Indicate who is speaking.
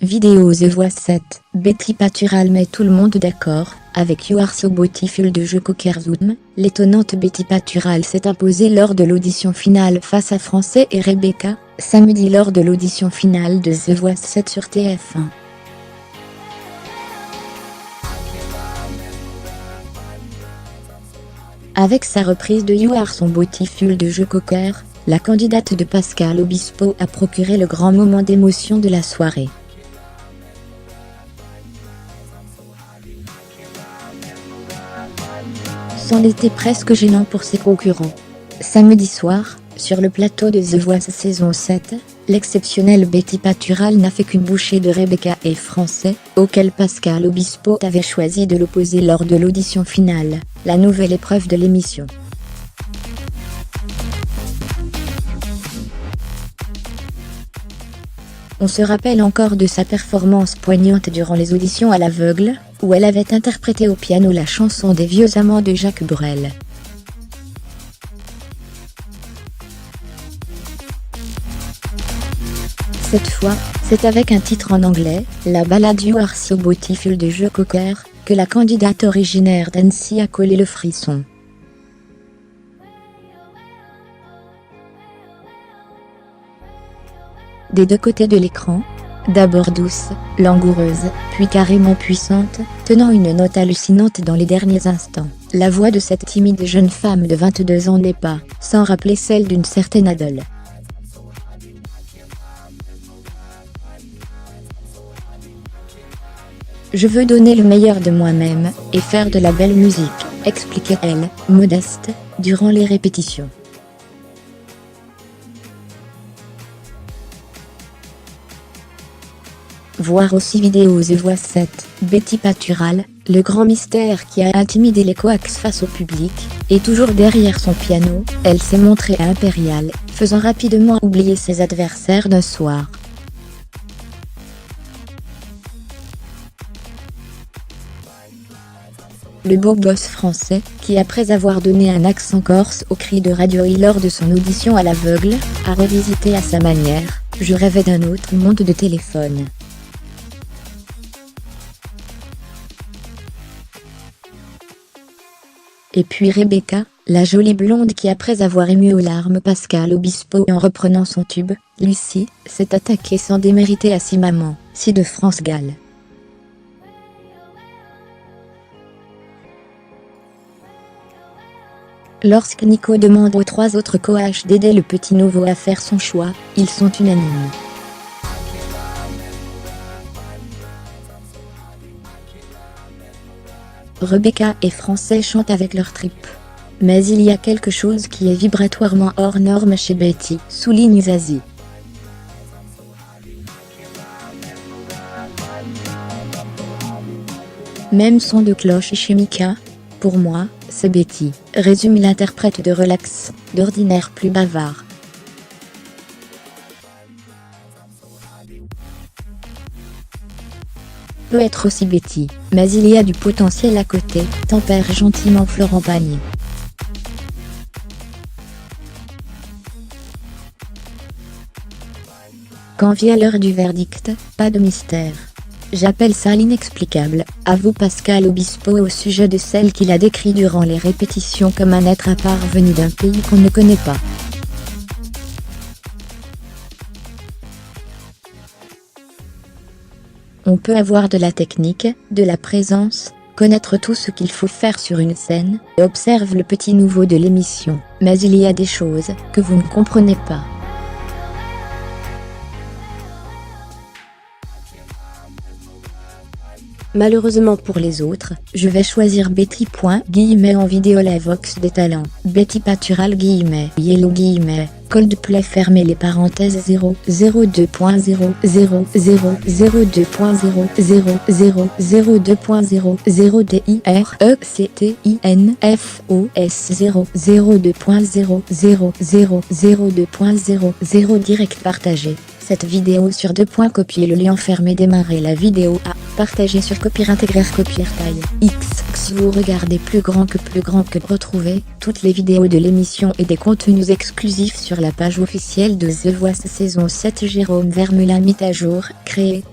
Speaker 1: Vidéo The Voice 7, Betty Patural met tout le monde d'accord, avec You Are So Beautiful de Joe Cocker-Zoom. L'étonnante Betty Patural s'est imposée lors de l'audition finale face à Français et Rebecca, samedi lors de l'audition finale de The Voice 7 sur TF1. Avec sa reprise de You Are So Beautiful de Joe Cocker, la candidate de Pascal Obispo a procuré le grand moment d'émotion de la soirée. C'en était presque gênant pour ses concurrents. Samedi soir, sur le plateau de The Voice saison 7, l'exceptionnelle Betty Patural n'a fait qu'une bouchée de Rebecca et Français, auquel Pascal Obispo avait choisi de l'opposer lors de l'audition finale, la nouvelle épreuve de l'émission. On se rappelle encore de sa performance poignante durant les auditions à l'aveugle, où elle avait interprété au piano la chanson des vieux amants de Jacques Brel. Cette fois, c'est avec un titre en anglais, la ballade You Are So Beautiful de Joe Cocker, que la candidate originaire d'Annecy a collé le frisson. Des deux côtés de l'écran, d'abord douce, langoureuse, puis carrément puissante, tenant une note hallucinante dans les derniers instants, la voix de cette timide jeune femme de 22 ans n'est pas, sans rappeler celle d'une certaine Adele. Je veux donner le meilleur de moi-même, et faire de la belle musique, expliquait-elle, modeste, durant les répétitions. Voir aussi vidéo The Voice 7, Betty Patural, le grand mystère qui a intimidé les Coax face au public, et toujours derrière son piano, elle s'est montrée impériale, faisant rapidement oublier ses adversaires d'un soir. Le beau boss français, qui après avoir donné un accent corse au cri de Radio I lors de son audition à l'aveugle, a revisité à sa manière « Je rêvais d'un autre monde de téléphone ». Et puis Rebecca, la jolie blonde qui après avoir ému aux larmes Pascal Obispo en reprenant son tube, Lucie, s'est attaquée sans démériter à Si Maman, Si de France Gall. Lorsque Nico demande aux trois autres coachs d'aider le petit nouveau à faire son choix, ils sont unanimes. Rebecca et Français chantent avec leur tripes. Mais il y a quelque chose qui est vibratoirement hors norme chez Betty, souligne Zazie. Même son de cloche chez Mika. Pour moi, c'est Betty, résume l'interprète de Relax, d'ordinaire plus bavard. Peut être aussi Betty, mais il y a du potentiel à côté, tempère gentiment Florent Pagny. Quand vient l'heure du verdict, pas de mystère. J'appelle ça l'inexplicable, avoue Pascal Obispo au sujet de celle qu'il a décrit durant les répétitions comme un être à part venu d'un pays qu'on ne connaît pas. On peut avoir de la technique, de la présence, connaître tout ce qu'il faut faire sur une scène, observe le petit nouveau de l'émission, mais il y a des choses que vous ne comprenez pas. Malheureusement pour les autres, je vais choisir Betty. En vidéo la Vox des talents, Betty Patural Yellow Coldplay fermez les parenthèses 0 02.0 0 0 0 2.0 0 0 0 2.0 0 DIRECTINFOS 0 0 2.0 0 0 0 2.0 0 direct partagé. Cette vidéo sur 2 points copier le lien fermé démarrer la vidéo à partager sur copier intégrer copier taille X. Vous regardez plus grand que retrouvez toutes les vidéos de l'émission et des contenus exclusifs sur la page officielle de The Voice saison 7. Jérôme Vermelin mis à jour, créé